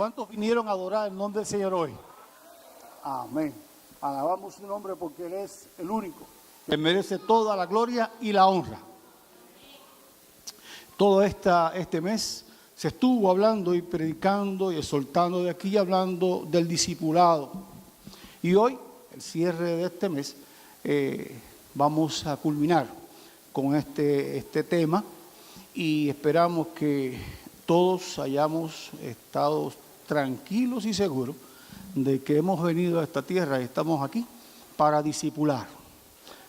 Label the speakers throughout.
Speaker 1: ¿Cuántos vinieron a adorar el nombre del Señor hoy? Amén. Alabamos su nombre porque Él es el único que merece toda la gloria y la honra. Todo este mes se estuvo hablando y predicando y exhortando de aquí, hablando del discipulado. Y hoy, el cierre de este mes, vamos a culminar con este tema y esperamos que todos hayamos estado tranquilos y seguros de que hemos venido a esta tierra y estamos aquí para discipular,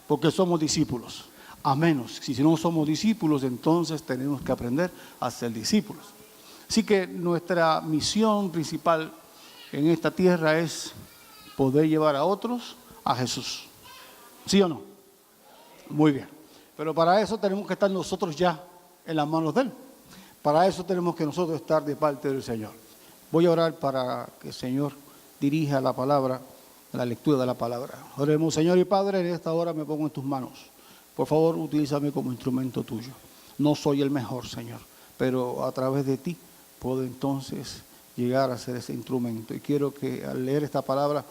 Speaker 1: porque somos discípulos. A menos, si no somos discípulos, entonces tenemos que aprender a ser discípulos. Así que nuestra misión principal en esta tierra es poder llevar a otros a Jesús. ¿Sí o no? Muy bien. Pero para eso tenemos que estar nosotros ya en las manos de Él. Para eso tenemos que nosotros estar de parte del Señor. Voy a orar para que el Señor dirija la palabra, la lectura de la palabra. Oremos, Señor y Padre, en esta hora me pongo en tus manos. Por favor, utilízame como instrumento tuyo. No soy el mejor, Señor, pero a través de ti puedo entonces llegar a ser ese instrumento. Y quiero que al leer esta palabra,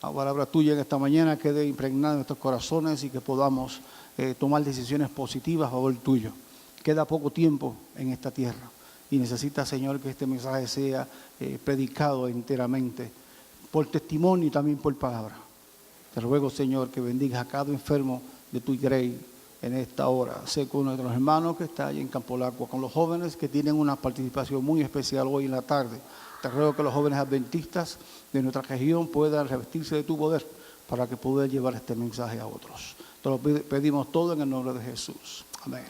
Speaker 1: la palabra tuya en esta mañana, quede impregnada en nuestros corazones y que podamos tomar decisiones positivas a favor tuyo. Queda poco tiempo en esta tierra y necesita, Señor, que este mensaje sea predicado enteramente por testimonio y también por palabra. Te ruego, Señor, que bendigas a cada enfermo de tu grey en esta hora. Sé con nuestros hermanos que están allí en Campolacua, con los jóvenes que tienen una participación muy especial hoy en la tarde. Te ruego que los jóvenes adventistas de nuestra región puedan revestirse de tu poder para que puedan llevar este mensaje a otros. Te lo pedimos todo en el nombre de Jesús. Amén.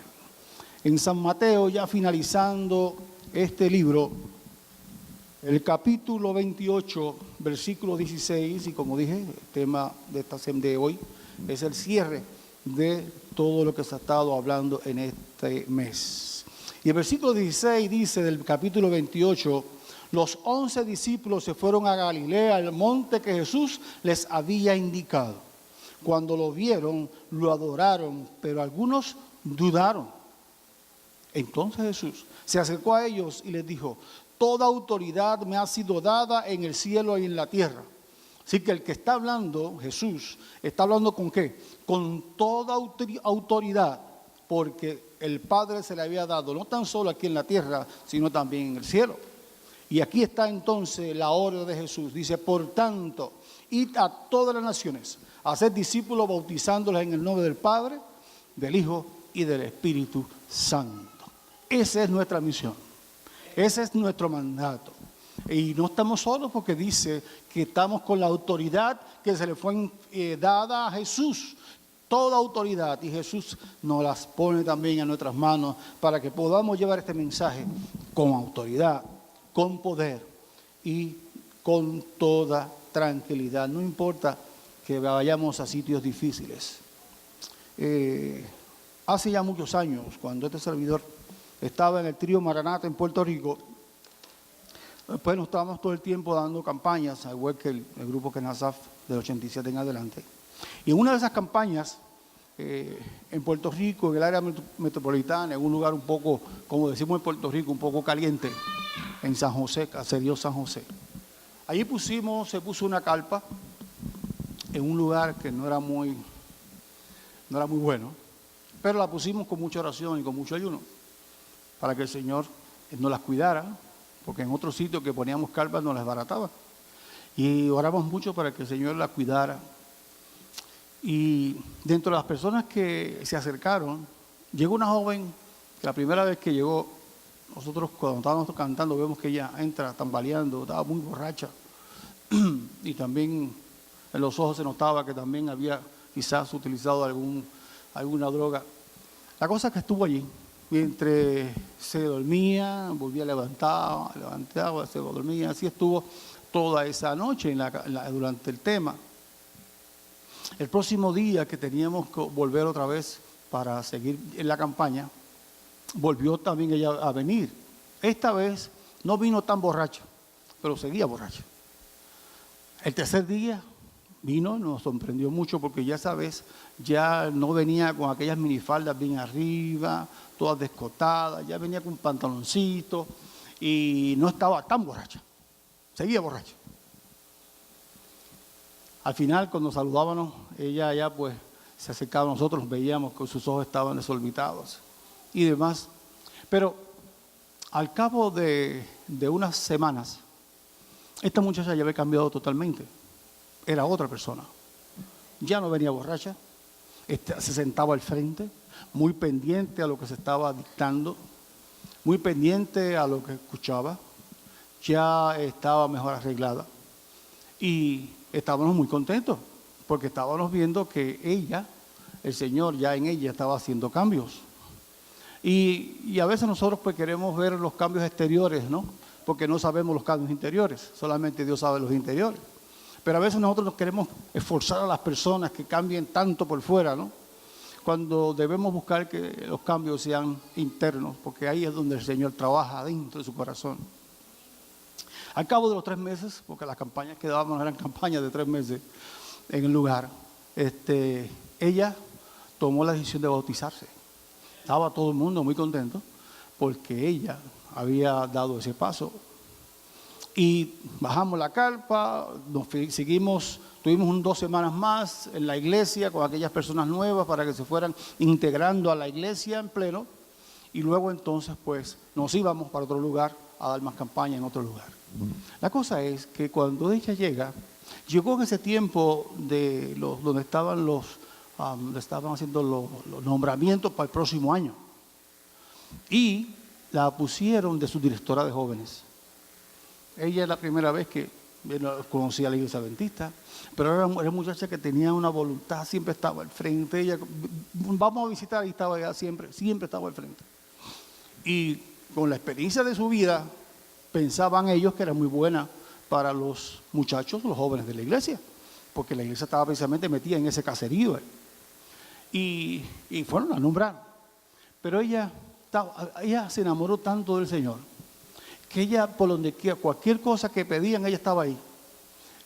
Speaker 1: En San Mateo, ya finalizando este libro, el capítulo 28, versículo 16, y como dije, el tema de hoy es el cierre de todo lo que se ha estado hablando en este mes. Y el versículo 16 dice del capítulo 28, los 11 discípulos se fueron a Galilea, al monte que Jesús les había indicado. Cuando lo vieron, lo adoraron, pero algunos dudaron. Entonces Jesús se acercó a ellos y les dijo, toda autoridad me ha sido dada en el cielo y en la tierra. Así que el que está hablando, Jesús, está hablando ¿con qué? Con toda autoridad, porque el Padre se le había dado, no tan solo aquí en la tierra, sino también en el cielo. Y aquí está entonces la orden de Jesús. Dice, por tanto, id a todas las naciones, a ser discípulos bautizándolos en el nombre del Padre, del Hijo y del Espíritu Santo. Esa es nuestra misión. Ese es nuestro mandato. Y no estamos solos porque dice que estamos con la autoridad que se le fue dada a Jesús. Toda autoridad. Y Jesús nos las pone también en nuestras manos para que podamos llevar este mensaje con autoridad, con poder y con toda tranquilidad. No importa que vayamos a sitios difíciles. Hace ya muchos años, cuando este servidor estaba en el trío Maranata en Puerto Rico, pues nos estábamos todo el tiempo dando campañas, al igual que el grupo Kenasaf del 87 en adelante. Y en una de esas campañas, en Puerto Rico, en el área metropolitana, en un lugar un poco, como decimos en Puerto Rico, un poco caliente, en San José, Caserío San José. Allí se puso una carpa en un lugar que no era muy bueno, pero la pusimos con mucha oración y con mucho ayuno, para que el Señor nos las cuidara, porque en otros sitios que poníamos carpas nos las barataba. Y oramos mucho para que el Señor las cuidara. Y dentro de las personas que se acercaron, llegó una joven, que la primera vez que llegó, nosotros cuando estábamos cantando vemos que ella entra tambaleando, estaba muy borracha. Y también en los ojos se notaba que también había quizás utilizado alguna droga. La cosa es que estuvo allí. Mientras se dormía, volvía a levantaba, se dormía. Así estuvo toda esa noche durante el tema. El próximo día que teníamos que volver otra vez para seguir en la campaña, volvió también ella a venir. Esta vez no vino tan borracha, pero seguía borracha. El tercer día vino, nos sorprendió mucho porque ya esa vez ya no venía con aquellas minifaldas bien arriba, todas descotadas, ya venía con un pantaloncito y no estaba tan borracha. seguía borracha. Al final, cuando saludábamos, ella ya pues se acercaba a nosotros, veíamos que sus ojos estaban desorbitados y demás. Pero al cabo de unas semanas, esta muchacha ya había cambiado totalmente. Era otra persona. Ya no venía borracha, se sentaba al frente, muy pendiente a lo que se estaba dictando, muy pendiente a lo que escuchaba. Ya estaba mejor arreglada. Y estábamos muy contentos, porque estábamos viendo que ella, el Señor ya en ella estaba haciendo cambios. Y a veces nosotros pues queremos ver los cambios exteriores, ¿no? Porque no sabemos los cambios interiores, solamente Dios sabe los interiores. Pero a veces nosotros nos queremos esforzar a las personas que cambien tanto por fuera, ¿no? Cuando debemos buscar que los cambios sean internos, porque ahí es donde el Señor trabaja dentro de su corazón. Al cabo de los 3 meses, porque las campañas que dábamos eran campañas de 3 meses en el lugar, ella tomó la decisión de bautizarse. Estaba todo el mundo muy contento porque ella había dado ese paso. Y bajamos la carpa, tuvimos 2 semanas más en la iglesia con aquellas personas nuevas para que se fueran integrando a la iglesia en pleno. Y luego entonces pues nos íbamos para otro lugar a dar más campaña en otro lugar. La cosa es que cuando ella llegó en ese tiempo de donde estaban haciendo los nombramientos para el próximo año. Y la pusieron de su directora de jóvenes. Ella es la primera vez que conocía a la iglesia adventista, pero era una muchacha que tenía una voluntad, siempre estaba al frente. Ella, vamos a visitar, y estaba allá siempre estaba al frente. Y con la experiencia de su vida, pensaban ellos que era muy buena para los muchachos, los jóvenes de la iglesia, porque la iglesia estaba precisamente metida en ese caserío. Y fueron a nombrar. Pero ella se enamoró tanto del Señor, que ella, por donde quiera, cualquier cosa que pedían, ella estaba ahí.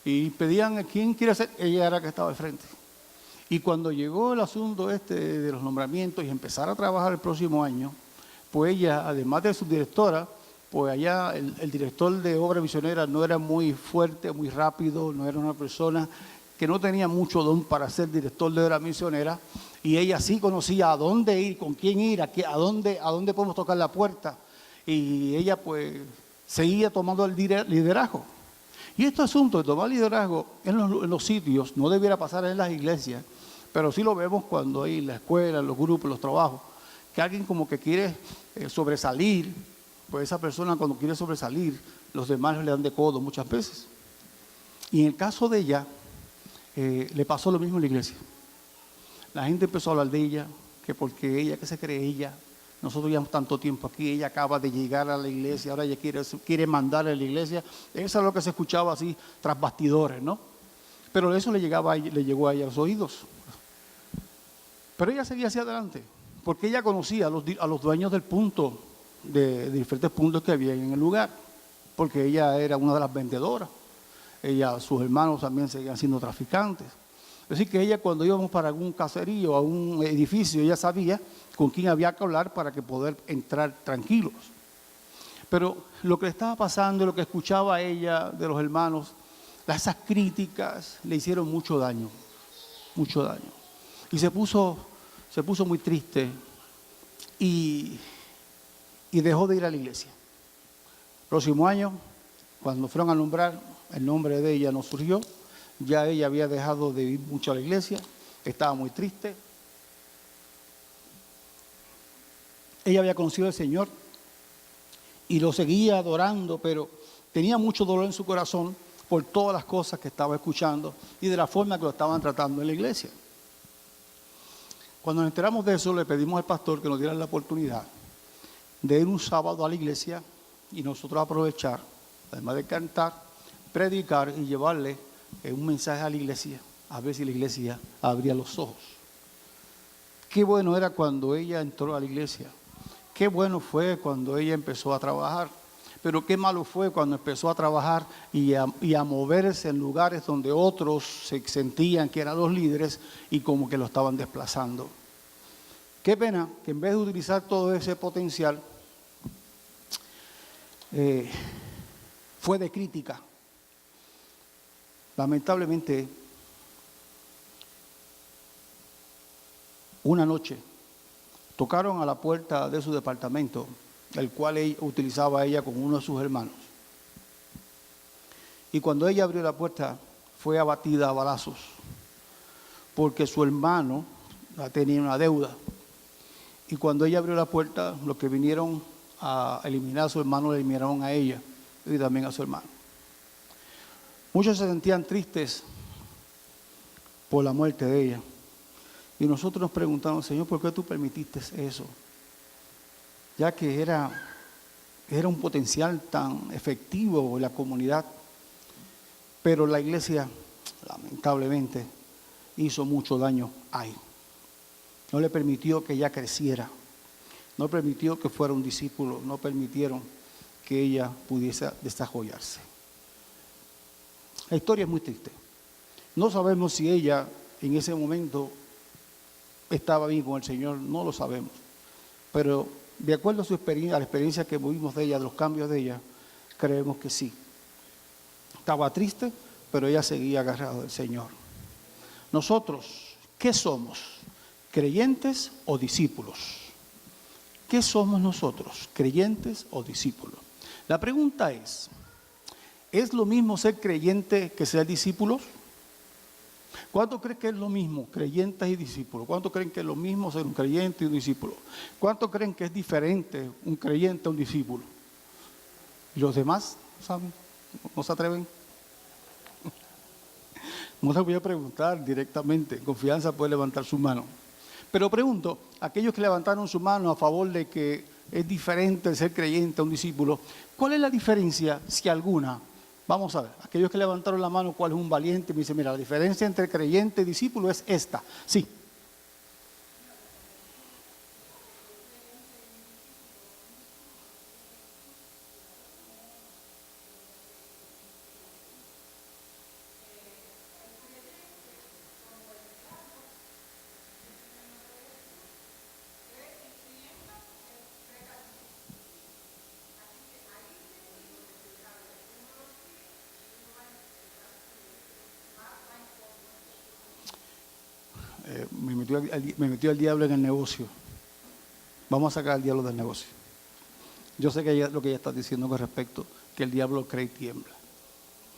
Speaker 1: Y pedían, ¿quién quiere ser? Ella era la que estaba al frente. Y cuando llegó el asunto de los nombramientos y empezar a trabajar el próximo año, pues ella, además de su directora, pues allá el director de obra misionera no era muy fuerte, muy rápido, no era una persona que no tenía mucho don para ser director de obra misionera, y ella sí conocía a dónde ir, con quién ir, a dónde podemos tocar la puerta, y ella pues seguía tomando el liderazgo. Y este asunto de tomar liderazgo en los sitios no debiera pasar en las iglesias, pero sí lo vemos cuando hay en la escuela, en los grupos, en los trabajos, que alguien como que quiere sobresalir, pues esa persona cuando quiere sobresalir, los demás le dan de codo muchas veces. Y en el caso de ella, le pasó lo mismo en la iglesia. La gente empezó a hablar de ella, que porque ella, que se cree ella, nosotros llevamos tanto tiempo aquí, ella acaba de llegar a la iglesia, ahora ella quiere mandar a la iglesia. Eso es lo que se escuchaba así, tras bastidores, ¿no? Pero eso le llegó a ella a los oídos. Pero ella seguía hacia adelante, porque ella conocía a los dueños del punto, de diferentes puntos que había en el lugar, porque ella era una de las vendedoras. Sus hermanos también seguían siendo traficantes. Es decir, que ella, cuando íbamos para algún caserío, a un edificio, ella sabía con quién había que hablar para que poder entrar tranquilos. Pero lo que le estaba pasando, lo que escuchaba ella de los hermanos, esas críticas le hicieron mucho daño. Y se puso muy triste y dejó de ir a la iglesia. Próximo año, cuando fueron a nombrar, el nombre de ella no surgió. Ya ella había dejado de ir mucho a la iglesia, estaba muy triste. Ella había conocido al Señor y lo seguía adorando, pero tenía mucho dolor en su corazón por todas las cosas que estaba escuchando y de la forma que lo estaban tratando en la iglesia. Cuando nos enteramos de eso, le pedimos al pastor que nos diera la oportunidad de ir un sábado a la iglesia y nosotros aprovechar, además de cantar, predicar y llevarle un mensaje a la iglesia, a ver si la iglesia abría los ojos. Qué bueno era cuando ella entró a la iglesia, qué bueno fue cuando ella empezó a trabajar, pero qué malo fue cuando empezó a trabajar y a moverse en lugares donde otros se sentían que eran los líderes y como que lo estaban desplazando. Qué pena que en vez de utilizar todo ese potencial, fue de crítica lamentablemente, una noche tocaron a la puerta de su departamento, el cual utilizaba ella con uno de sus hermanos. Y cuando ella abrió la puerta, fue abatida a balazos, porque su hermano tenía una deuda. Y cuando ella abrió la puerta, los que vinieron a eliminar a su hermano, le eliminaron a ella y también a su hermano. Muchos se sentían tristes por la muerte de ella. Y nosotros nos preguntamos, Señor, ¿por qué tú permitiste eso? Ya que era un potencial tan efectivo en la comunidad. Pero la iglesia, lamentablemente, hizo mucho daño ahí. No le permitió que ella creciera. No permitió que fuera un discípulo. No permitieron que ella pudiese desarrollarse. La historia es muy triste. No sabemos si ella en ese momento estaba bien con el Señor, no lo sabemos. Pero de acuerdo a su experiencia, a la experiencia que vimos de ella, de los cambios de ella, creemos que sí. Estaba triste, pero ella seguía agarrada del Señor. Nosotros, ¿qué somos? ¿Creyentes o discípulos? ¿Qué somos nosotros? ¿Creyentes o discípulos? La pregunta ¿es lo mismo ser creyente que ser discípulos? ¿Cuántos creen que es lo mismo, creyentes y discípulos? ¿Cuántos creen que es lo mismo ser un creyente y un discípulo? ¿Cuántos creen que es diferente un creyente a un discípulo? ¿Y los demás saben? ¿No se atreven? No les voy a preguntar directamente, en confianza puede levantar su mano. Pero pregunto, aquellos que levantaron su mano a favor de que es diferente ser creyente a un discípulo, ¿cuál es la diferencia, si alguna? Vamos a ver, aquellos que levantaron la mano, ¿cuál es un valiente? Me dice, mira, la diferencia entre creyente y discípulo es esta. Sí. Me metió el diablo en el negocio. Vamos a sacar al diablo del negocio. Yo sé que lo que ella está diciendo con respecto, que el diablo cree y tiembla.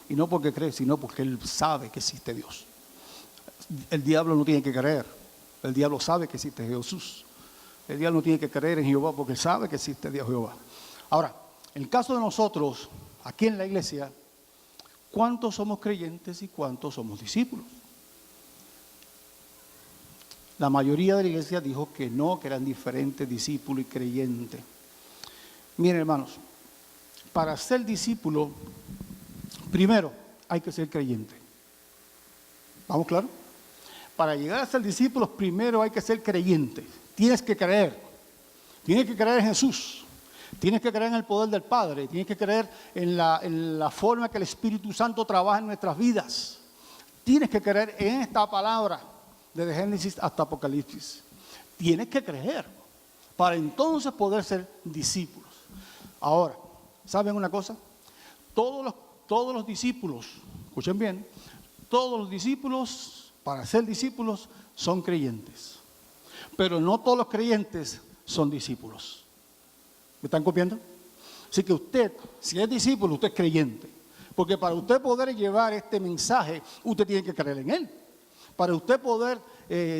Speaker 1: Y no porque cree, sino porque él sabe que existe Dios. El diablo no tiene que creer. El diablo sabe que existe Jesús. El diablo no tiene que creer en Jehová porque sabe que existe Dios Jehová. Ahora, en el caso de nosotros, aquí en la iglesia, ¿cuántos somos creyentes y cuántos somos discípulos? La mayoría de la iglesia dijo que no, que eran diferentes discípulo y creyente. Miren, hermanos, para ser discípulo, primero hay que ser creyente. ¿Vamos claro? Para llegar a ser discípulos, primero hay que ser creyente. Tienes que creer. Tienes que creer en Jesús. Tienes que creer en el poder del Padre. Tienes que creer en la forma que el Espíritu Santo trabaja en nuestras vidas. Tienes que creer en esta palabra. Desde Génesis hasta Apocalipsis. Tienes que creer para entonces poder ser discípulos. Ahora, ¿saben una cosa? Todos los discípulos, escuchen bien, todos los discípulos, para ser discípulos, son creyentes. Pero no todos los creyentes son discípulos. ¿Me están copiando? Así que usted, si es discípulo, usted es creyente. Porque para usted poder llevar este mensaje, usted tiene que creer en él. Para usted poder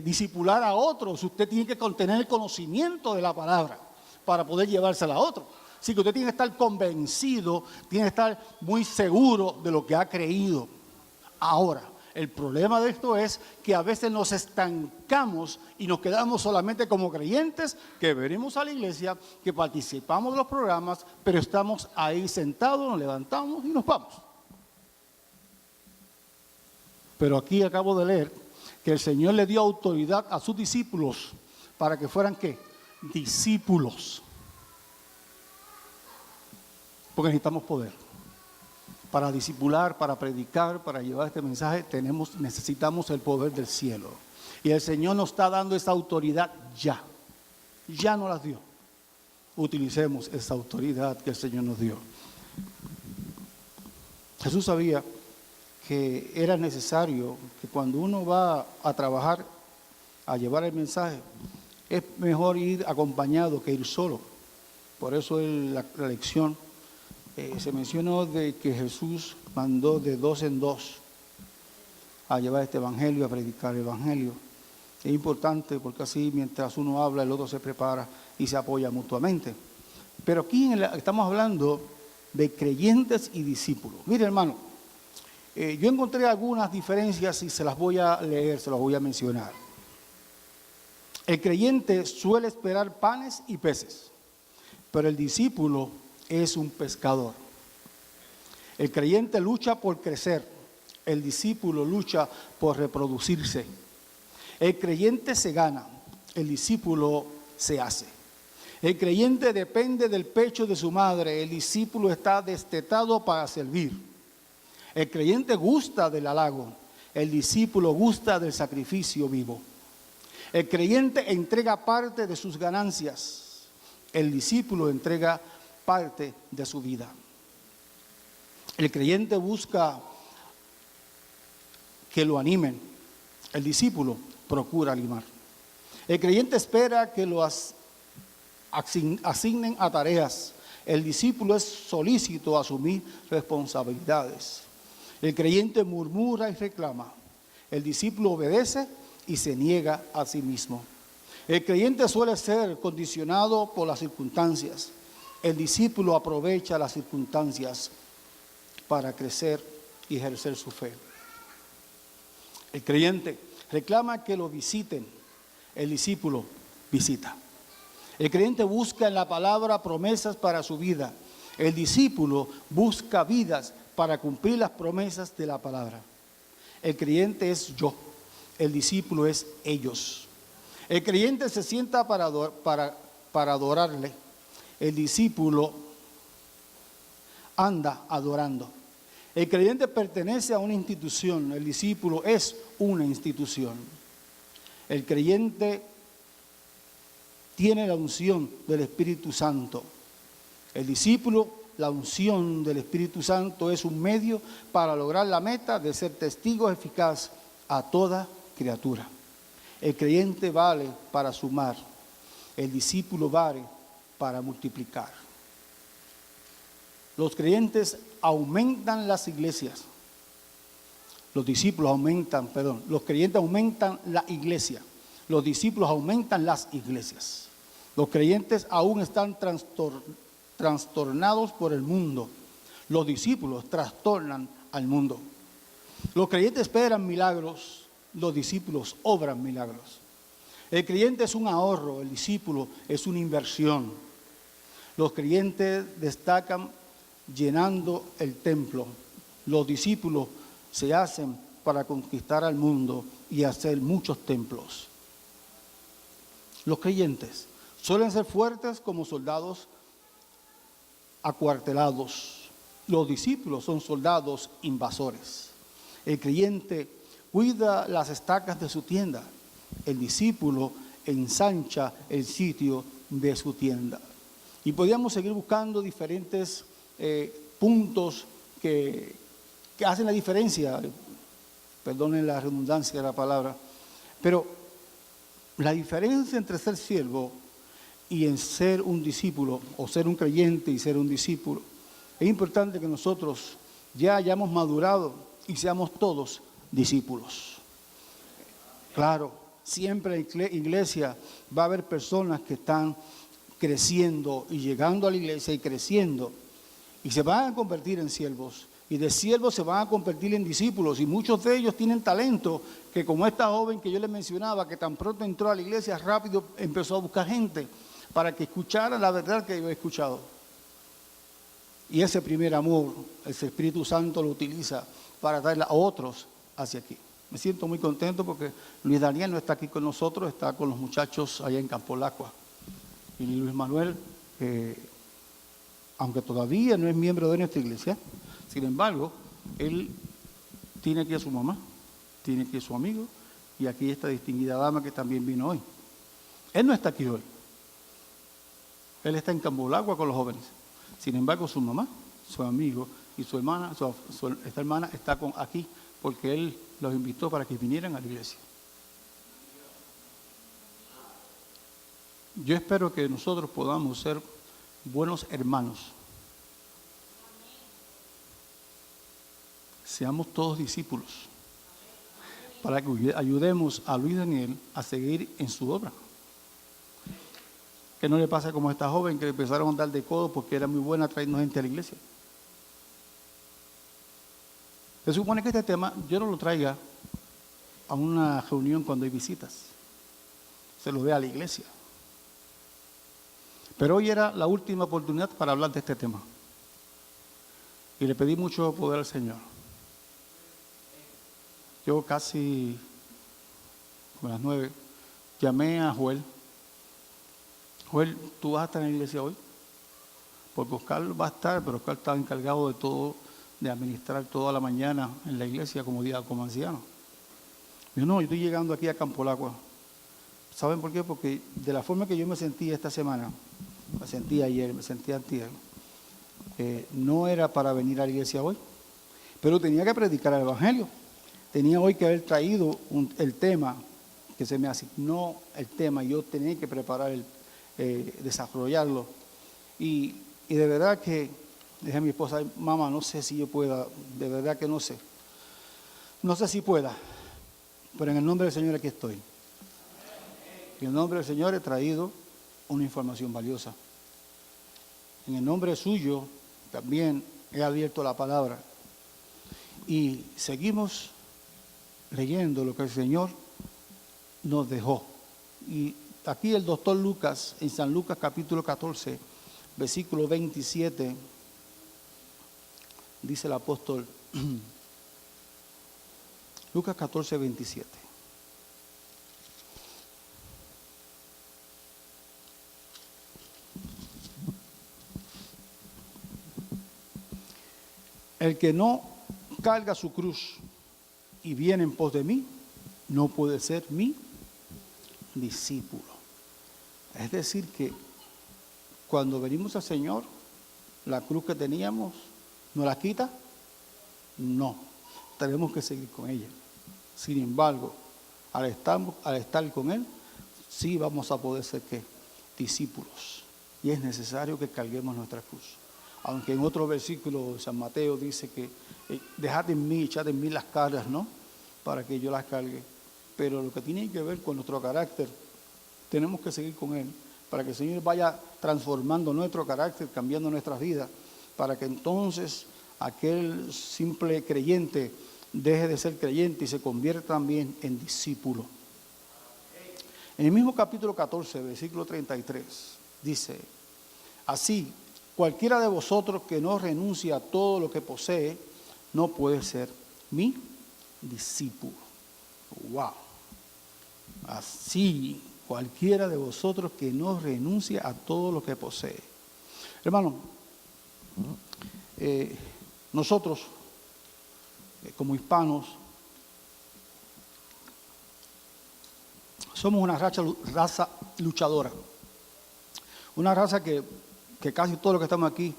Speaker 1: discipular a otros, usted tiene que tener el conocimiento de la palabra para poder llevársela a otro. Así que usted tiene que estar convencido, tiene que estar muy seguro de lo que ha creído. Ahora, el problema de esto es que a veces nos estancamos y nos quedamos solamente como creyentes que venimos a la iglesia, que participamos de los programas, pero estamos ahí sentados, nos levantamos y nos vamos. Pero aquí acabo de leer que el Señor le dio autoridad a sus discípulos para que fueran, ¿qué? Discípulos. Porque necesitamos poder. Para discipular, para predicar, para llevar este mensaje, necesitamos el poder del cielo. Y el Señor nos está dando esa autoridad ya. Ya nos las dio. Utilicemos esa autoridad que el Señor nos dio. Jesús sabía que era necesario que cuando uno va a trabajar, a llevar el mensaje, es mejor ir acompañado que ir solo. Por eso la lección se mencionó de que Jesús mandó de 2 en 2 a llevar este evangelio, a predicar el evangelio. Es importante porque así mientras uno habla, el otro se prepara y se apoya mutuamente. Pero aquí estamos hablando de creyentes y discípulos. Mire, hermano, yo encontré algunas diferencias y se las voy a leer, se las voy a mencionar. El creyente suele esperar panes y peces, pero el discípulo es un pescador. El creyente lucha por crecer, el discípulo lucha por reproducirse. El creyente se gana, el discípulo se hace. El creyente depende del pecho de su madre, el discípulo está destetado para servir. El creyente gusta del halago, el discípulo gusta del sacrificio vivo. El creyente entrega parte de sus ganancias, el discípulo entrega parte de su vida. El creyente busca que lo animen, el discípulo procura animar. El creyente espera que lo asignen a tareas, el discípulo es solícito a asumir responsabilidades. El creyente murmura y reclama, el discípulo obedece y se niega a sí mismo. El creyente suele ser condicionado por las circunstancias, el discípulo aprovecha las circunstancias para crecer y ejercer su fe. El creyente reclama que lo visiten, el discípulo visita. El creyente busca en la palabra promesas para su vida, el discípulo busca vidas para cumplir las promesas de la palabra. El creyente es yo, el discípulo es ellos. El creyente se sienta para adorarle, el discípulo anda adorando. El creyente pertenece a una institución, el discípulo es una institución. El creyente tiene la unción del Espíritu Santo. El discípulo, la unción del Espíritu Santo es un medio para lograr la meta de ser testigo eficaz a toda criatura. El creyente vale para sumar, el discípulo vale para multiplicar. Los creyentes aumentan las iglesias. Los creyentes aumentan la iglesia. Los discípulos aumentan las iglesias. Los creyentes aún están trastornados por el mundo. Los discípulos trastornan al mundo. Los creyentes esperan milagros, los discípulos obran milagros. El creyente es un ahorro, el discípulo es una inversión. Los creyentes destacan llenando el templo. Los discípulos se hacen para conquistar al mundo y hacer muchos templos. Los creyentes suelen ser fuertes como soldados acuartelados. Los discípulos son soldados invasores. El creyente cuida las estacas de su tienda. El discípulo ensancha el sitio de su tienda. Y podríamos seguir buscando diferentes puntos que hacen la diferencia. Perdonen la redundancia de la palabra. Pero la diferencia entre ser siervo y en ser un discípulo, o ser un creyente y ser un discípulo, es importante que nosotros ya hayamos madurado y seamos todos discípulos. Claro, siempre en la iglesia va a haber personas que están creciendo y llegando a la iglesia y creciendo y se van a convertir en siervos. Y de siervos se van a convertir en discípulos. Y muchos de ellos tienen talento, que como esta joven que yo les mencionaba, que tan pronto entró a la iglesia, rápido empezó a buscar gente para que escuchara la verdad que yo he escuchado. Y ese primer amor, ese Espíritu Santo lo utiliza para traer a otros hacia aquí. Me siento muy contento porque Luis Daniel no está aquí con nosotros, está con los muchachos allá en Campo Lacua. Y Luis Manuel, aunque todavía no es miembro de nuestra iglesia, sin embargo, él tiene aquí a su mamá, tiene aquí a su amigo y aquí esta distinguida dama que también vino hoy. Él no está aquí hoy. Él está en Campo Lacua con los jóvenes. Sin embargo, su mamá, su amigo, y su hermana, esta hermana está aquí porque él los invitó para que vinieran a la iglesia. Yo espero que nosotros podamos ser buenos hermanos. Seamos todos discípulos para que ayudemos a Luis Daniel a seguir en su obra. Que no le pasa como a esta joven que empezaron a andar de codo porque era muy buena trayendo gente a la iglesia. Se supone que este tema yo no lo traiga a una reunión cuando hay visitas. Se lo dé a la iglesia. Pero hoy era la última oportunidad para hablar de este tema. Y le pedí mucho poder al Señor. Yo casi, como a las 9, llamé a Joel. Joel, ¿tú vas a estar en la iglesia hoy? Porque Oscar va a estar, pero Oscar estaba encargado de todo, de administrar toda la mañana en la iglesia como anciano. Yo no, yo estoy llegando aquí a Campolagua. ¿Saben por qué? Porque de la forma que yo me sentí esta semana, me sentí ayer, me sentí antier, no era para venir a la iglesia hoy, pero tenía que predicar el evangelio. Tenía hoy que haber traído el tema, que se me asignó el tema, y yo tenía que preparar, desarrollarlo. Y de verdad que, dije a mi esposa, mamá, no sé si yo pueda, de verdad que no sé. No sé si pueda, pero en el nombre del Señor aquí estoy. En el nombre del Señor he traído una información valiosa. En el nombre suyo también he abierto la palabra. Y seguimos leyendo lo que el Señor nos dejó. Y aquí el doctor Lucas, en San Lucas capítulo 14, versículo 27, dice el apóstol, Lucas 14, 27. El que no carga su cruz y viene en pos de mí, no puede ser mi discípulo. Es decir que cuando venimos al Señor, la cruz que teníamos, ¿nos la quita? No, tenemos que seguir con ella. Sin embargo, al estar con Él, sí vamos a poder ser ¿qué? Discípulos. Y es necesario que carguemos nuestra cruz. Aunque en otro versículo San Mateo dice que dejad en mí, echad en mí las cargas, ¿no? Para que yo las cargue. Pero lo que tiene que ver con nuestro carácter, tenemos que seguir con Él, para que el Señor vaya transformando nuestro carácter, cambiando nuestras vidas, para que entonces aquel simple creyente deje de ser creyente y se convierta también en discípulo. En el mismo capítulo 14, versículo 33, dice, así, cualquiera de vosotros que no renuncie a todo lo que posee, no puede ser mi discípulo. Wow. Así, cualquiera de vosotros que no renuncie a todo lo que posee. Hermano, nosotros, como hispanos, somos una raza luchadora. Una raza que casi todos los que estamos aquí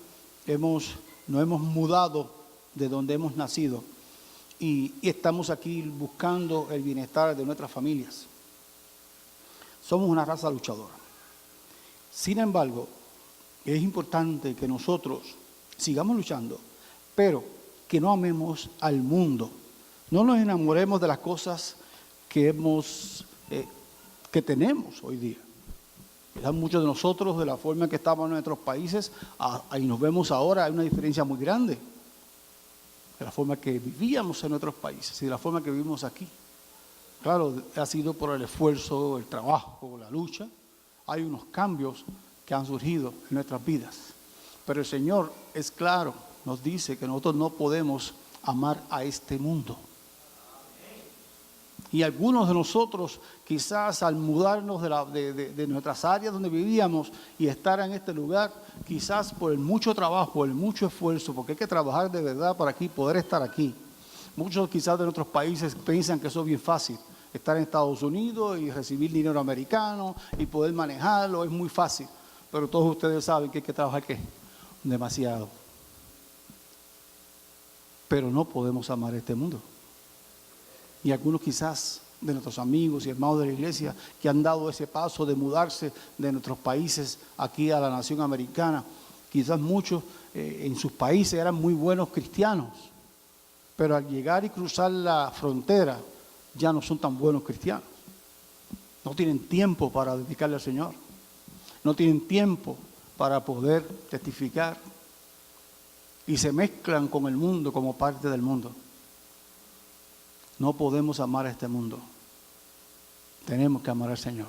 Speaker 1: nos hemos mudado de donde hemos nacido y estamos aquí buscando el bienestar de nuestras familias. Somos una raza luchadora. Sin embargo, es importante que nosotros sigamos luchando, pero que no amemos al mundo. No nos enamoremos de las cosas que tenemos hoy día. Muchos de nosotros, de la forma en que estamos en nuestros países, y nos vemos ahora, hay una diferencia muy grande de la forma que vivíamos en nuestros países y de la forma que vivimos aquí. Claro, ha sido por el esfuerzo, el trabajo, la lucha. Hay unos cambios que han surgido en nuestras vidas. Pero el Señor es claro, nos dice que nosotros no podemos amar a este mundo. Y algunos de nosotros, quizás al mudarnos de nuestras áreas donde vivíamos y estar en este lugar, quizás por el mucho trabajo, por el mucho esfuerzo, porque hay que trabajar de verdad para aquí, poder estar aquí. Muchos quizás de nuestros países piensan que eso es bien fácil, estar en Estados Unidos y recibir dinero americano y poder manejarlo, es muy fácil. Pero todos ustedes saben que hay que trabajar, ¿qué? Demasiado. pero no podemos amar este mundo. Y algunos quizás de nuestros amigos y hermanos de la iglesia que han dado ese paso de mudarse de nuestros países aquí a la nación americana, quizás muchos en sus países eran muy buenos cristianos, pero al llegar y cruzar la frontera ya no son tan buenos cristianos. No tienen tiempo para dedicarle al Señor, no tienen tiempo para poder testificar y se mezclan con el mundo como parte del mundo. No podemos amar a este mundo. Tenemos que amar al Señor.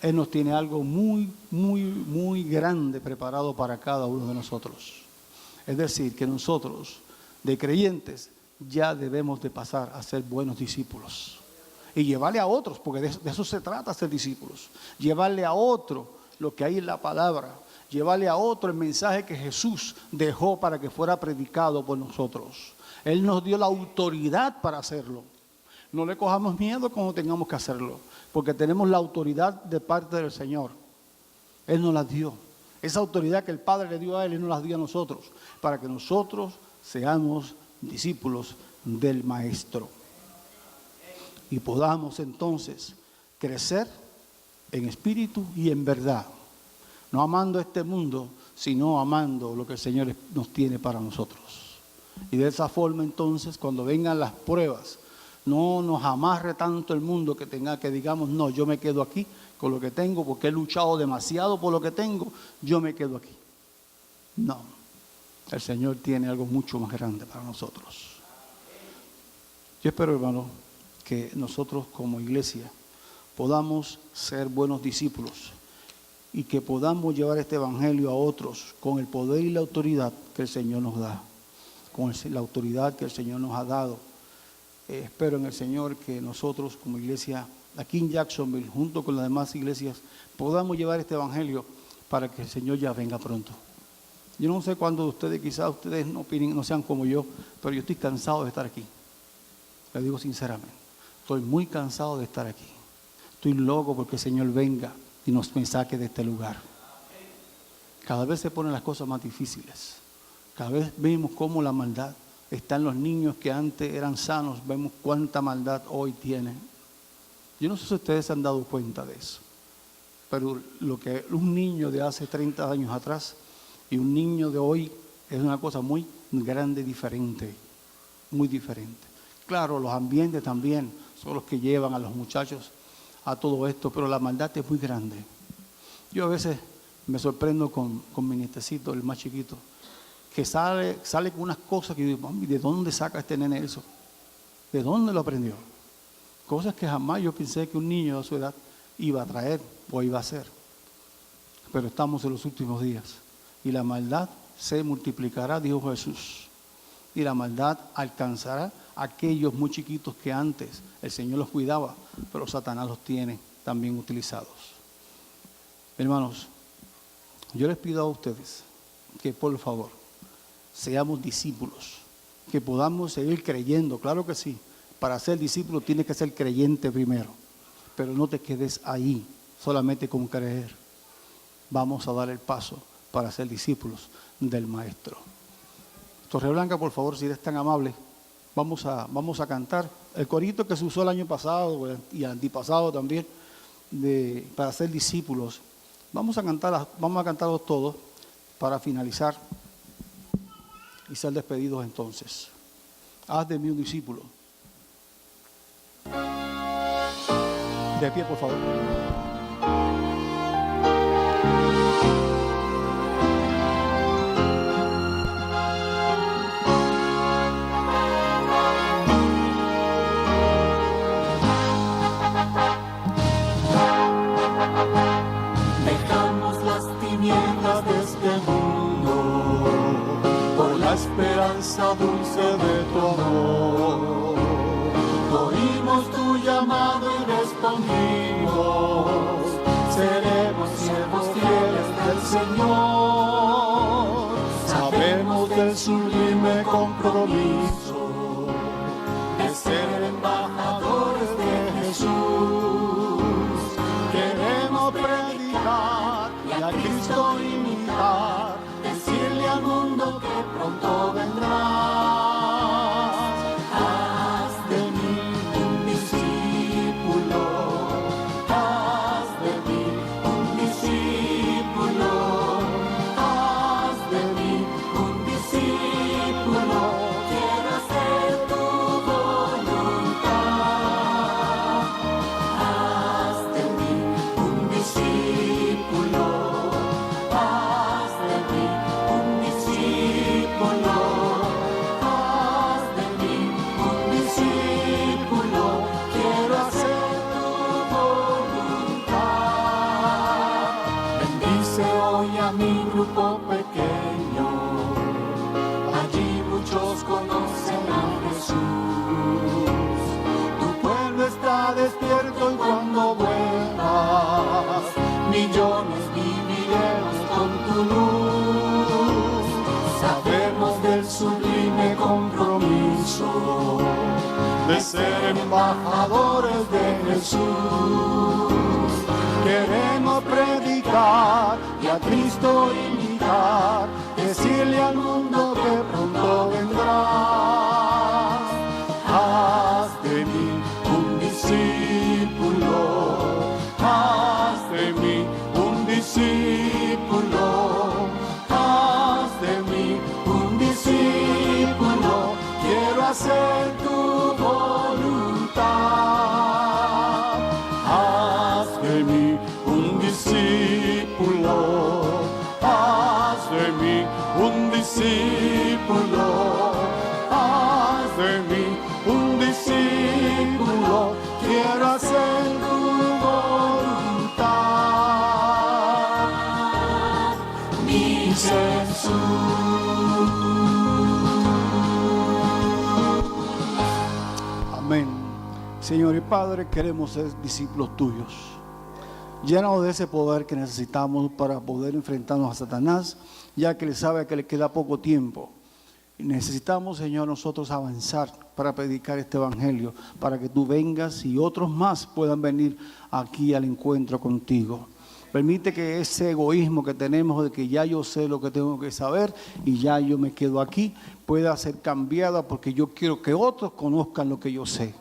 Speaker 1: Él nos tiene algo muy, muy, muy grande preparado para cada uno de nosotros. Es decir, que nosotros, de creyentes, ya debemos de pasar a ser buenos discípulos. Y llevarle a otros, porque de eso se trata, ser discípulos. Llevarle a otro lo que hay en la palabra. Llevarle a otro el mensaje que Jesús dejó para que fuera predicado por nosotros. Él nos dio la autoridad para hacerlo. No le cojamos miedo cuando tengamos que hacerlo, porque tenemos la autoridad de parte del Señor. Él nos la dio. Esa autoridad que el Padre le dio a Él, Él nos la dio a nosotros, para que nosotros seamos discípulos del Maestro. Y podamos entonces crecer en espíritu y en verdad. No amando este mundo, sino amando lo que el Señor nos tiene para nosotros. Y de esa forma entonces, cuando vengan las pruebas, no nos amarre tanto el mundo que digamos, no, yo me quedo aquí con lo que tengo porque he luchado demasiado por lo que tengo, yo me quedo aquí. No, el Señor tiene algo mucho más grande para nosotros. Yo espero, hermano, que nosotros como iglesia podamos ser buenos discípulos y que podamos llevar este evangelio a otros con el poder y la autoridad que el Señor nos da, con la autoridad que el Señor nos ha dado. Espero en el Señor que nosotros como iglesia aquí en Jacksonville, junto con las demás iglesias, podamos llevar este evangelio para que el Señor ya venga pronto. Yo no sé cuándo de ustedes, quizás ustedes no opinen, no sean como yo, pero yo estoy cansado de estar aquí. Le digo sinceramente, estoy muy cansado de estar aquí. Estoy loco porque el Señor venga y me saque de este lugar. Cada vez se ponen las cosas más difíciles. Cada vez vemos cómo la maldad está en los niños que antes eran sanos. Vemos cuánta maldad hoy tienen. Yo no sé si ustedes se han dado cuenta de eso. Pero lo que un niño de hace 30 años atrás y un niño de hoy es una cosa muy grande, diferente. Muy diferente. Claro, los ambientes también son los que llevan a los muchachos a todo esto, pero la maldad es muy grande. Yo a veces me sorprendo con mi nietecito, el más chiquito, que sale con unas cosas que yo digo, mami, ¿de dónde saca este nene eso? ¿De dónde lo aprendió? Cosas que jamás yo pensé que un niño de su edad iba a traer o iba a hacer. Pero estamos en los últimos días y la maldad se multiplicará, dijo Jesús. Y la maldad alcanzará a aquellos muy chiquitos que antes el Señor los cuidaba, pero Satanás los tiene también utilizados. Hermanos, yo les pido a ustedes que por favor seamos discípulos, que podamos seguir creyendo, claro que sí. Para ser discípulo tienes que ser creyente primero, pero no te quedes ahí solamente con creer. Vamos a dar el paso para ser discípulos del Maestro. Torreblanca, por favor, si eres tan amable, vamos a cantar el corito que se usó el año pasado y el antipasado también para ser discípulos. Vamos a cantarlos todos para finalizar y ser despedidos entonces. Haz de mí un discípulo. De pie, por favor.
Speaker 2: Dejamos las tinieblas de este mundo por la esperanza dulce de tu amor. Oímos tu llamado y respondimos, seremos siervos fieles del Señor. Sabemos del sublime compromiso de ser embajadores de Jesús. Queremos predicar y a Cristo imitar, decirle al mundo que pronto vendrá. Jesús. Tu pueblo está despierto y cuando vuelvas, millones viviremos con tu luz. Sabemos del sublime compromiso de ser embajadores de Jesús. Queremos predicar y a Cristo invitar, decirle al mundo que pronto vendrá. Haz de mí un discípulo, haz de mí un discípulo, haz de mí un discípulo, quiero hacer tu voluntad. Haz de mí un discípulo, haz de mí un discípulo, haz de mí un discípulo, quiero hacer tu voluntad, mi Jesús.
Speaker 1: Amén. Señor y Padre, queremos ser discípulos tuyos. Llénanos de ese poder que necesitamos para poder enfrentarnos a Satanás, ya que Él sabe que le queda poco tiempo. Y necesitamos, Señor, nosotros avanzar para predicar este evangelio, para que tú vengas y otros más puedan venir aquí al encuentro contigo. Permite que ese egoísmo que tenemos de que ya yo sé lo que tengo que saber y ya yo me quedo aquí, pueda ser cambiada porque yo quiero que otros conozcan lo que yo sé.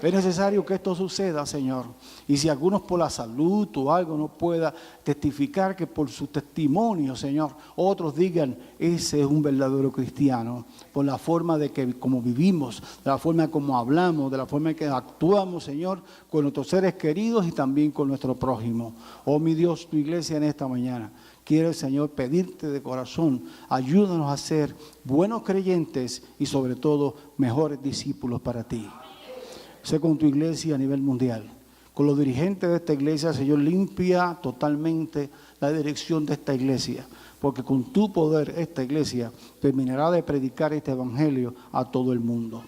Speaker 1: Es necesario que esto suceda, Señor. Y si algunos por la salud o algo no pueda testificar, que por su testimonio, Señor, otros digan, ese es un verdadero cristiano. Por la forma de que como vivimos, de la forma como hablamos, de la forma en que actuamos, Señor, con nuestros seres queridos y también con nuestro prójimo. Oh, mi Dios, tu iglesia en esta mañana quiere, Señor, pedirte de corazón, ayúdanos a ser buenos creyentes y sobre todo mejores discípulos para ti. Sé con tu iglesia a nivel mundial. Con los dirigentes de esta iglesia, Señor, limpia totalmente la dirección de esta iglesia. Porque con tu poder esta iglesia terminará de predicar este evangelio a todo el mundo.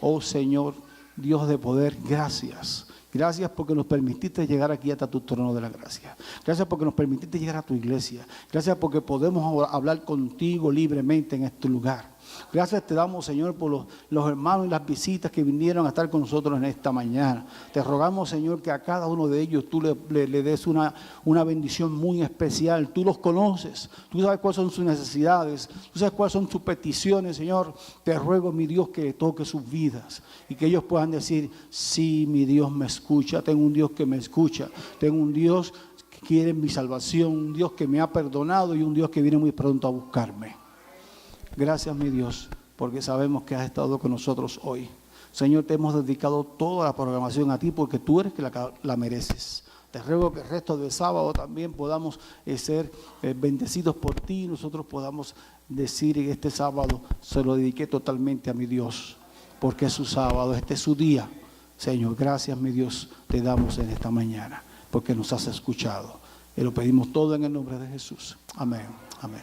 Speaker 1: Oh Señor, Dios de poder, gracias. Gracias porque nos permitiste llegar aquí hasta tu trono de la gracia. Gracias porque nos permitiste llegar a tu iglesia. Gracias porque podemos hablar contigo libremente en este lugar. Gracias te damos, Señor, por los hermanos y las visitas que vinieron a estar con nosotros en esta mañana. Te rogamos, Señor, que a cada uno de ellos tú le des una bendición muy especial. Tú los conoces, tú sabes cuáles son sus necesidades, tú sabes cuáles son sus peticiones, Señor. Te ruego, mi Dios, que toque sus vidas y que ellos puedan decir, sí, mi Dios me escucha, tengo un Dios que me escucha, tengo un Dios que quiere mi salvación, un Dios que me ha perdonado y un Dios que viene muy pronto a buscarme. Gracias, mi Dios, porque sabemos que has estado con nosotros hoy. Señor, te hemos dedicado toda la programación a ti porque tú eres que la mereces. Te ruego que el resto del sábado también podamos ser bendecidos por ti y nosotros podamos decir en este sábado, se lo dediqué totalmente a mi Dios, porque es su sábado, este es su día. Señor, gracias, mi Dios, te damos en esta mañana, porque nos has escuchado. Y lo pedimos todo en el nombre de Jesús. Amén. Amén.